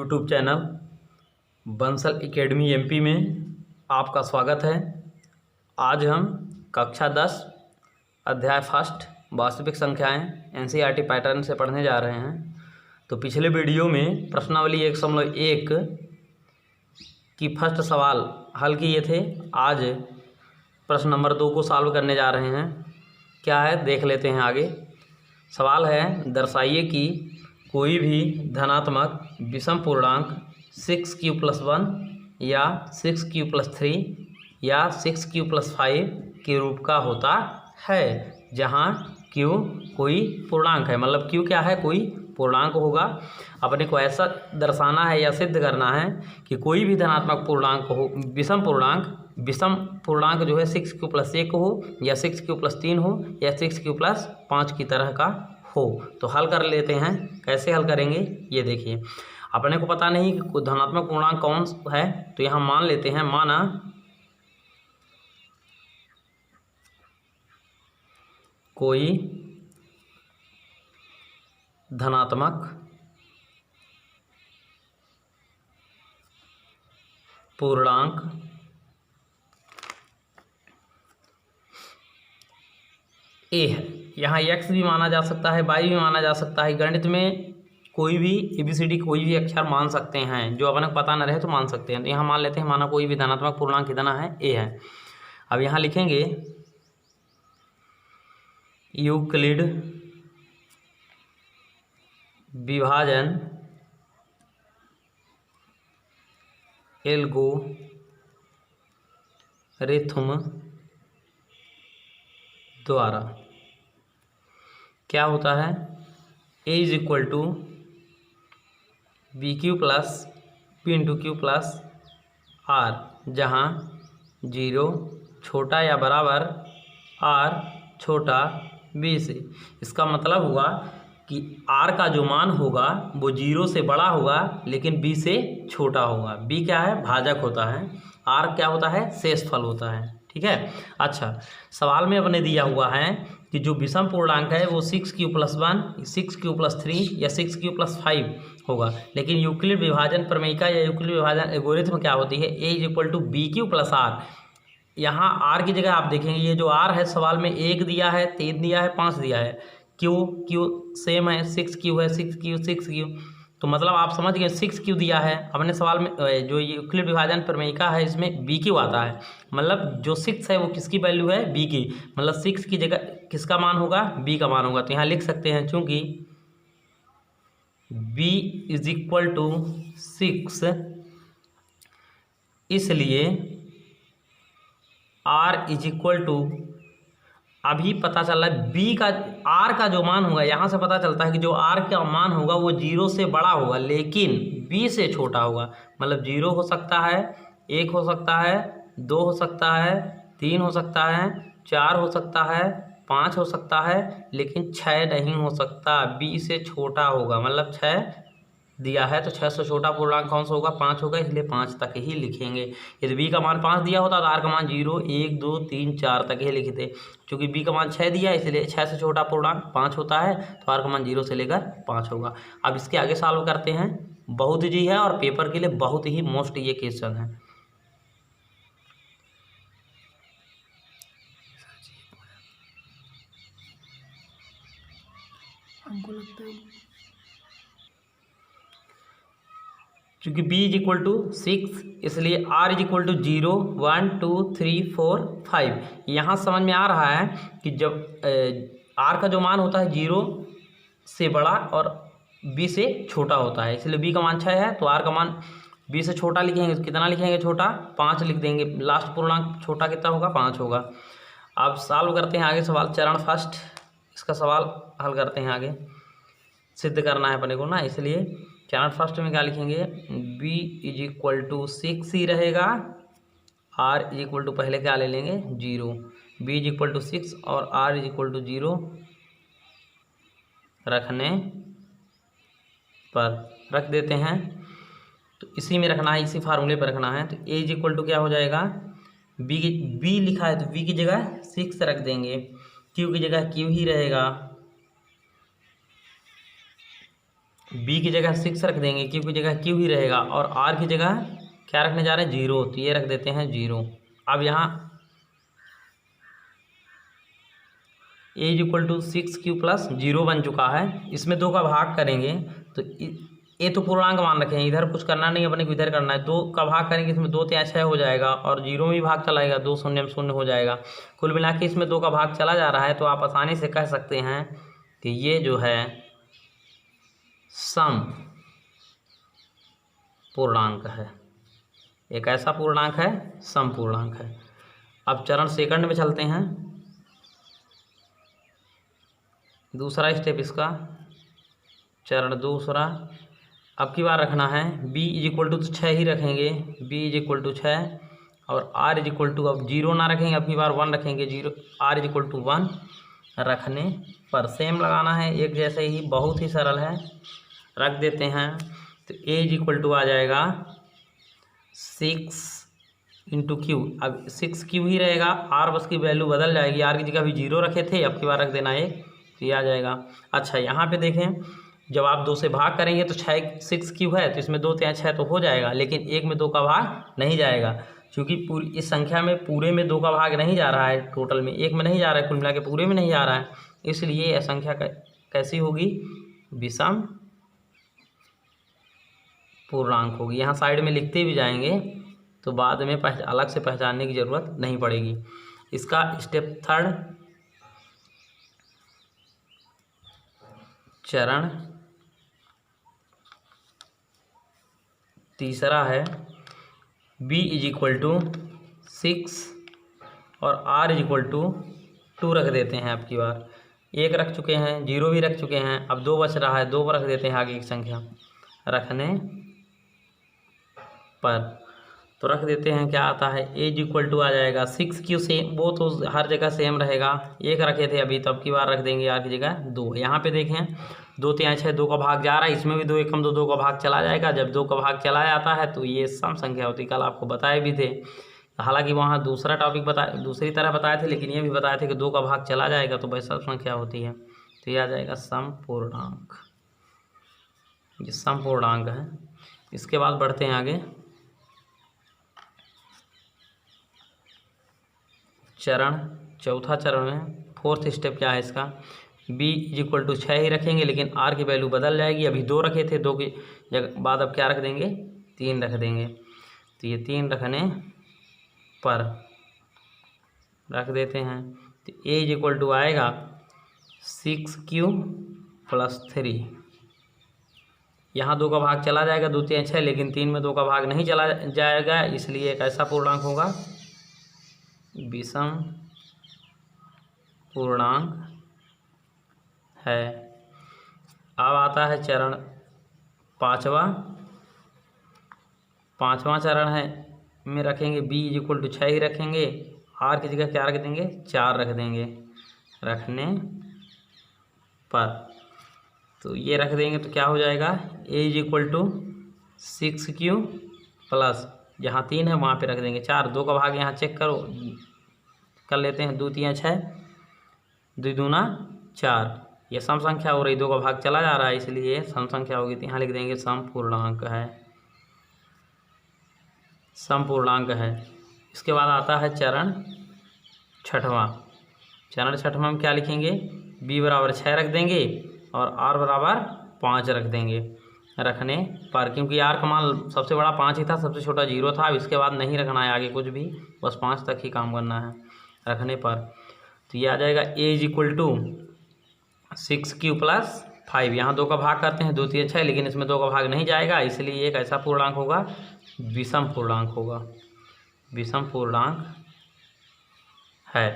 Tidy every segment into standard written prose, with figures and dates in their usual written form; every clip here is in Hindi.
YouTube channel Bansal academy MP में आपका स्वागत है। आज हम कक्षा 10 अध्याय फर्स्ट वास्तविक संख्याएं एनसीईआरटी पैटर्न से पढ़ने जा रहे हैं। तो पिछले वीडियो में प्रश्नावली 1.1 की फर्स्ट सवाल हल किए थे। आज प्रश्न नंबर 2 को सॉल्व करने जा रहे हैं। क्या है देख लेते हैं आगे। सवाल है, दर्शाइए कि कोई भी धनात्मक विषम पूर्णांक 6q+1 या 6q+3 या 6q+5 के रूप का होता है, जहाँ q कोई पूर्णांक है। मतलब q क्या है, कोई पूर्णांक होगा। अपने को ऐसा दर्शाना है या सिद्ध करना है कि कोई भी धनात्मक पूर्णांक हो, विषम पूर्णांक जो है 6q+1 हो या 6q+3 हो या 6q+5 की तरह का हो। तो हल कर लेते हैं। कैसे हल करेंगे ये देखिए। अपने को पता नहीं कि धनात्मक पूर्णांक कौन है, तो यहाँ मान लेते हैं। माना कोई धनात्मक पूर्णांक a है। यहाँ x भी माना जा सकता है, y भी माना जा सकता है। गणित में कोई भी ABCD कोई भी अक्षर मान सकते हैं, जो अपने को पता न रहे तो मान सकते हैं। तो यहाँ मान लेते हैं, माना कोई भी धनात्मक पूर्णांक कितना है, a है। अब यहाँ लिखेंगे यूक्लिड विभाजन एल्गोरिथ्म द्वारा क्या होता है, a = bq + p×q+r, जहाँ 0 छोटा या बराबर r छोटा b से। इसका मतलब हुआ कि r का जो मान होगा वो 0 से बड़ा होगा लेकिन b से छोटा होगा। b क्या है, भाजक होता है। r क्या होता है, शेषफल होता है। ठीक है। अच्छा, सवाल में अपने दिया हुआ है कि जो विषम पूर्णांक है वो 6q+1, 6q+3 या 6q+5 होगा। लेकिन यूक्लिड विभाजन प्रमेयिका या यूक्लिड विभाजन एल्गोरिथ्म क्या होती है, a = bq+r। यहाँ r की जगह आप देखेंगे, ये जो r है सवाल में 1 दिया है, 3 दिया है, 5 दिया है। q सेम है, 6q है, 6q। तो मतलब आप समझ गए 6q दिया है अपने सवाल में। जो यूक्लिड विभाजन प्रमेयिका है इसमें bq आता है। मतलब जो 6 है वो किसकी वैल्यू है, b की। मतलब 6 की जगह किसका मान होगा, b का मान होगा। तो यहाँ लिख सकते हैं, चूंकि b = 6 इसलिए r = अभी पता चल रहा है b का, r का जो मान होगा, यहाँ से पता चलता है कि जो r का मान होगा वो 0 से बड़ा होगा लेकिन b से छोटा होगा। मतलब 0 हो सकता है, 1 हो सकता है, 2 हो सकता है, 3 हो सकता है, 4 हो सकता है, 5 हो सकता है, लेकिन 6 नहीं हो सकता, b से छोटा होगा। मतलब 6 दिया है तो 6 से छोटा पूर्णांक कौन सा होगा, 5 होगा। इसलिए 5 तक ही लिखेंगे। यदि b का मान 5 दिया होता तो r का मान 0, 1, 2, 3, 4 तक ही लिखते। क्योंकि b का मान 6 दिया है इसलिए 6 से छोटा पूर्णांक 5 होता है, तो r का मान 0 से लेकर 5 होगा। अब इसके आगे सॉल्व करते हैं। बहुत ईजी है और पेपर के लिए बहुत ही मोस्ट ये क्वेश्चन है। हमको लगता है क्योंकि b = 6 इसलिए r = 0, 1, 2, 3, 4, 5। यहाँ समझ में आ रहा है कि जब r का जो मान होता है 0 से बड़ा और b से छोटा होता है, इसलिए b का मान 6 है तो r का मान b से छोटा लिखेंगे। कितना लिखेंगे, छोटा, 5 लिख देंगे। लास्ट पूर्णांक छोटा कितना होगा, 5 होगा। अब सॉल्व करते हैं आगे सवाल। चरण फर्स्ट, इसका सवाल हल करते हैं आगे। सिद्ध करना है अपने को ना, इसलिए चरण फर्स्ट में क्या लिखेंगे, b = 6 ही रहेगा। r = पहले क्या ले लेंगे, 0। b = 6 और r = 0 रखने पर रख देते हैं। तो इसी में रखना है, इसी फार्मूले पर रखना है। तो a = क्या हो जाएगा, b लिखा है तो b की जगह 6 रख देंगे, q की जगह q ही रहेगा। बी की जगह 6 रख देंगे, क्यू की जगह क्यू ही रहेगा, और आर की जगह क्या रखने जा रहे हैं, 0, तो ये रख देते हैं 0। अब यहाँ a is equal to 6 q plus 0 बन चुका है। इसमें 2 का भाग करेंगे तो ए तो पूर्णांक मान रखे हैं, इधर कुछ करना नहीं अपने को, इधर करना है। 2 का भाग करेंगे, इसमें 2 3 6 हो जाएगा, और 0 में भी भाग चलाएगा, 2 शून्य में शून्य हो जाएगा। कुल मिला के इसमें 2 का भाग चला जा रहा है, तो आप आसानी से कह सकते हैं कि ये जो है सम पूर्णांक है, एक ऐसा पूर्णांक है, सम पूर्णांक है। अब चरण सेकंड में चलते हैं, दूसरा स्टेप इसका, चरण दूसरा। अब की बार रखना है b इज इक्वल टू 6 ही रखेंगे, b इज इक्वल टू 6, और r इज इक्वल टू, अब 0 ना रखेंगे, अब की बार 1 रखेंगे, 0 r इज इक्वल टू 1 रखने पर सेम लगाना है, एक जैसे ही, बहुत ही सरल है। रख देते हैं तो a इज इक्वल टू आ जाएगा 6 इंटू क्यू। अब 6 क्यू ही रहेगा, r बस की वैल्यू बदल जाएगी, r की जगह भी 0 रखे थे, अब की बार रख देना 1, तो ये आ जाएगा। अच्छा यहाँ पे देखें, जब आप 2 से भाग करेंगे तो 6 क्यू है, तो इसमें 2 3 6 तो हो जाएगा, लेकिन एक में 2 का भाग नहीं जाएगा, क्योंकि पूरी इस संख्या में पूरे में 2 का भाग नहीं जा रहा है, टोटल में एक में नहीं जा रहा है, कुल मिला के पूरे में नहीं जा रहा है, इसलिए यह संख्या कैसी होगी, विषम पूर्णांक होगी। यहाँ साइड में लिखते भी जाएंगे तो बाद में अलग से पहचानने की ज़रूरत नहीं पड़ेगी। इसका स्टेप थर्ड, चरण तीसरा है b इज इक्वल टू 6 और r इज इक्वल टू 2 रख देते हैं। अब की बार 1 रख चुके हैं, 0 भी रख चुके हैं, अब 2 बच रहा है, 2 रख देते हैं आगे की संख्या रखने पर, तो रख देते हैं, क्या आता है, a इज इक्वल टू आ जाएगा 6 क्यू, सेम, वो तो हर जगह सेम रहेगा, 1 रखे थे अभी, तो अब की बार रख देंगे r की जगह 2। यहाँ पे देखें 2 3 6, 2 का भाग जा रहा है, इसमें भी 2 एकम 2, 2 का भाग चला जाएगा। जब 2 का भाग चला जाता है तो ये सम संख्या होती है, कल आपको बताए भी थे, हालांकि वहाँ दूसरा टॉपिक दूसरी तरह बताए थे, लेकिन ये भी बताए थे कि 2 का भाग चला जाएगा तो वैसा संख्या होती है, तो ये आ जाएगा सम पूर्णांक, ये सम पूर्णांक है। इसके बाद बढ़ते हैं आगे, चरण चौथा चरण में फोर्थ स्टेप क्या है इसका, b इज इक्वल टू 6 ही रखेंगे, लेकिन r की वैल्यू बदल जाएगी, अभी 2 रखे थे, 2 की जगह बाद अब क्या रख देंगे, 3 रख देंगे, तो ये 3 रखने पर रख देते हैं, तो a इज इक्वल टू आएगा 6 क्यू प्लस 3। यहाँ 2 का भाग चला जाएगा, 2 3 6, लेकिन 3 में 2 का भाग नहीं चला जाएगा, इसलिए एक ऐसा पूर्णांक होगा, विषम पूर्णांक है। अब आता है चरण पांचवा चरण है, में रखेंगे b इज इक्वल टू 6 ही रखेंगे, r की जगह क्या रख देंगे, 4 रख देंगे रखने पर, तो ये रख देंगे तो क्या हो जाएगा, a is equal to 6 q plus, जहाँ 3 है वहाँ पे रख देंगे 4, 2 का भाग यहाँ चेक कर लेते हैं, 2 3 6, 2 दूना 4, ये सम संख्या हो रही, 2 का भाग चला जा रहा है, इसलिए सम संख्या होगी, तो यहाँ लिख देंगे सम पूर्णांक है, सम पूर्णांक है। इसके बाद आता है चरण छठवां। चरण छठवां में क्या लिखेंगे, b बराबर 6 रख देंगे और r बराबर 5 रख देंगे रखने पर, क्योंकि r का मान सबसे बड़ा 5 ही था, सबसे छोटा 0 था, अब इसके बाद नहीं रखना है आगे कुछ भी, बस 5 तक ही काम करना है रखने पर, तो ये आ जाएगा a is equal to 6 q plus 5। यहाँ 2 का भाग करते हैं, 2 3 6, लेकिन इसमें 2 का भाग नहीं जाएगा, इसलिए एक ऐसा पूर्णांक होगा, विषम पूर्णांक होगा, विषम पूर्णांक है।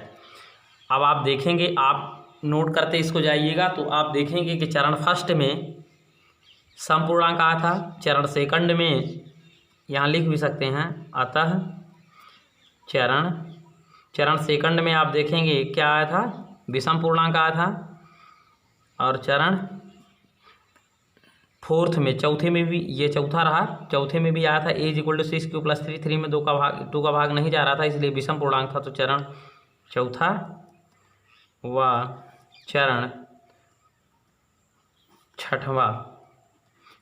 अब आप देखेंगे, आप नोट करते इसको जाइएगा, तो आप देखेंगे कि चरण फर्स्ट में सम पूर्णांक आया था, चरण सेकंड में यहाँ लिख भी सकते हैं, अतः चरण सेकंड में आप देखेंगे क्या आया था, विषम पूर्णांक आया था, और चरण फोर्थ में, चौथे में भी, ये चौथा रहा, चौथे में भी आया था a is equal to 6 q plus 3, 3 में 2 का भाग नहीं जा रहा था, इसलिए विषम पूर्णांक था, तो चरण चौथा व चरण छठवां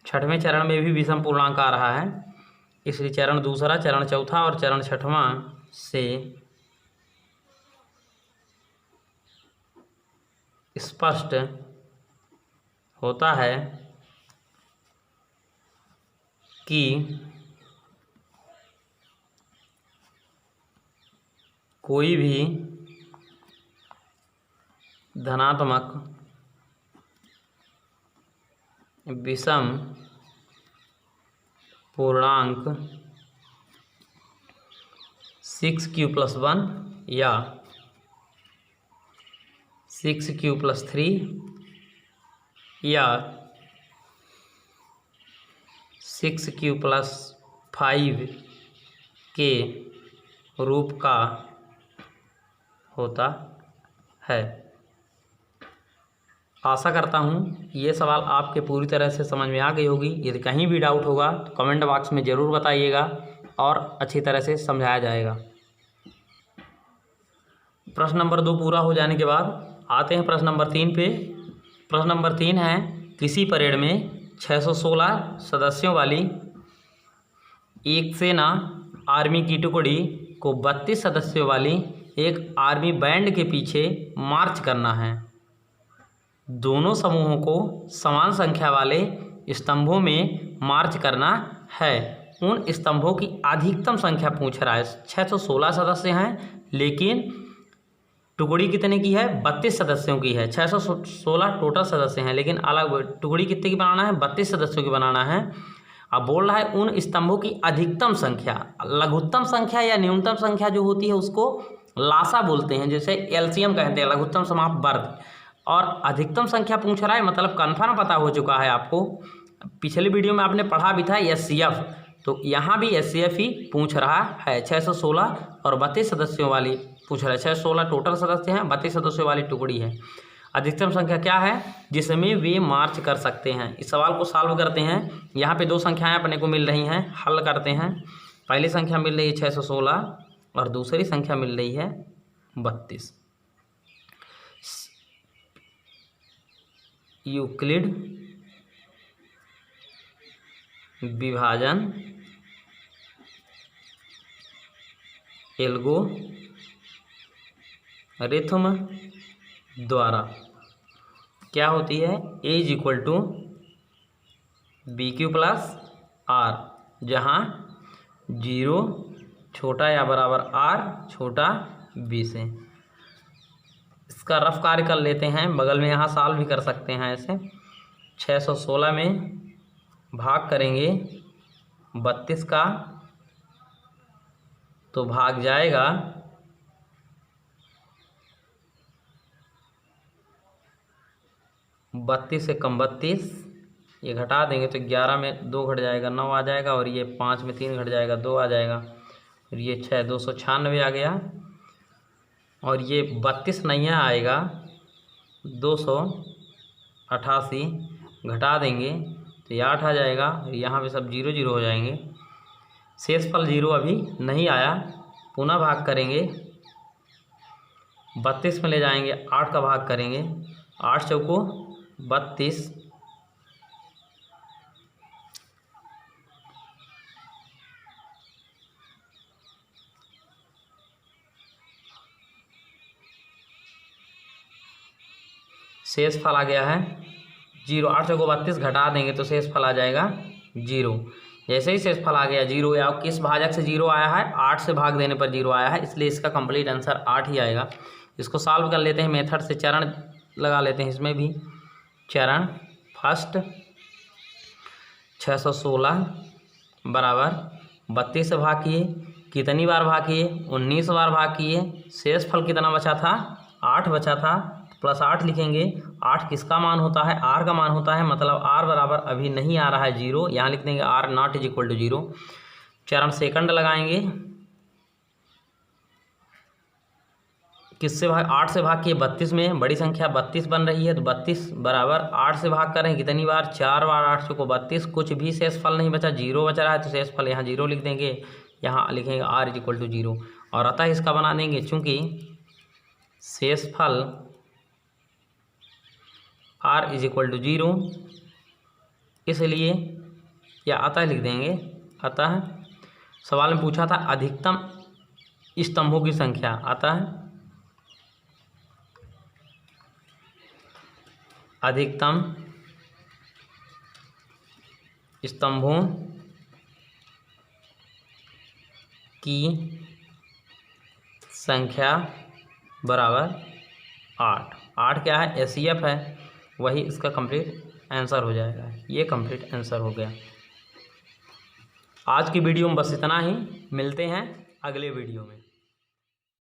छठवें चरण में भी विषम पूर्णांक आ रहा है, इसलिए चरण दूसरा, चरण चौथा और चरण छठवां से स्पष्ट होता है कि कोई भी धनात्मक विषम पूर्णांक 6q+1 या 6q+3 या 6q+5 के रूप का होता है। आशा करता हूँ ये सवाल आपके पूरी तरह से समझ में आ गई होगी। यदि कहीं भी डाउट होगा तो कमेंट बॉक्स में ज़रूर बताइएगा और अच्छी तरह से समझाया जाएगा। प्रश्न नंबर 2 पूरा हो जाने के बाद आते हैं प्रश्न नंबर 3 पे। प्रश्न नंबर 3 है, किसी परेड में 616 सदस्यों वाली एक सेना आर्मी की टुकड़ी को 32 सदस्यों वाली एक आर्मी बैंड के पीछे मार्च करना है। दोनों समूहों को समान संख्या वाले स्तंभों में मार्च करना है। उन स्तंभों की अधिकतम संख्या पूछ रहा है। 616 सदस्य हैं, लेकिन टुकड़ी कितने की है? 32 सदस्यों की है। 616 टोटल सदस्य हैं, लेकिन अलग टुकड़ी कितने की बनाना है? 32 सदस्यों की बनाना है। अब बोल रहा है उन स्तंभों की अधिकतम संख्या, लघुत्तम संख्या या न्यूनतम संख्या जो होती है उसको लासा बोलते हैं, जैसे एलसीएम कहते हैं, लघुत्तम समाप्त वर्ग। और अधिकतम संख्या पूछ रहा है, मतलब कन्फर्म पता हो चुका है आपको, पिछले वीडियो में आपने पढ़ा भी था एससीएफ, तो यहाँ भी एससीएफ ही पूछ रहा है। 616 और 32 सदस्यों वाली पूछ रहा है। 616 टोटल सदस्य हैं, 32 सदस्यों वाली टुकड़ी है। अधिकतम संख्या क्या है जिसमें वे मार्च कर सकते हैं? इस सवाल को सॉल्व करते हैं। यहाँ पे 2 संख्याएं अपने को मिल रही हैं, हल करते हैं। पहली संख्या मिल रही है 616 और दूसरी संख्या मिल रही है 32। यूक्लिड विभाजन एल्गोरिथ्म द्वारा क्या होती है? A = BQ+R, जहाँ 0 छोटा या बराबर R छोटा B से। इसका रफ कार्य कर लेते हैं, बगल में यहाँ सॉल्व भी कर सकते हैं ऐसे। 616 में भाग करेंगे 32 का तो भाग जाएगा 32 से कम 32, ये घटा देंगे तो 11 में 2 घट जाएगा 9 आ जाएगा, और ये 5 में 3 घट जाएगा 2 आ जाएगा, और ये 6 296 आ गया, और ये 32 नहीं आएगा 288, घटा देंगे तो ये 8 आ जाएगा, और यहाँ पे सब 0 0 हो जाएंगे। शेषफल 0 अभी नहीं आया, पुनः भाग करेंगे 32 में ले जाएंगे, 8 का भाग करेंगे, 8 चौको 32, शेषफल आ गया है 0। 8 चौको 32 घटा देंगे तो शेषफल आ जाएगा 0। जैसे ही शेषफल आ गया 0, या किस भाजक से 0 आया है? 8 से भाग देने पर 0 आया है, इसलिए इसका कंप्लीट आंसर 8 ही आएगा। इसको सॉल्व कर लेते हैं मेथड से, चरण लगा लेते हैं इसमें भी। चरण फर्स्ट 616 बराबर 32 से भाग किए, कितनी बार भाग किए? 19 बार भाग किए। शेषफल कितना बचा था? 8 बचा था, प्लस 8 लिखेंगे। 8 किसका मान होता है? R का मान होता है, मतलब R बराबर अभी नहीं आ रहा है 0, यहाँ लिख देंगे R ≠ 0। चरण सेकंड लगाएंगे, किससे भाग? 8 से भाग किए 32 में, बड़ी संख्या 32 बन रही है, तो 32 बराबर 8 से भाग करें कितनी बार? 4 बार। 8 चौको 32, कुछ भी शेषफल नहीं बचा, 0 बचा रहा है, तो शेषफल यहाँ 0 लिख देंगे, यहाँ लिखेंगे R = 0, और अतः इसका बना देंगे, चूँकि शेषफल R = 0, इसलिए या अतः लिख देंगे। अतः सवाल में पूछा था अधिकतम स्तंभों की संख्या, अतः अधिकतम स्तंभों की संख्या बराबर 8। 8 क्या है, एचसीएफ है, वही इसका कंप्लीट आंसर हो जाएगा। ये कंप्लीट आंसर हो गया। आज की वीडियो में बस इतना ही, मिलते हैं अगले वीडियो में।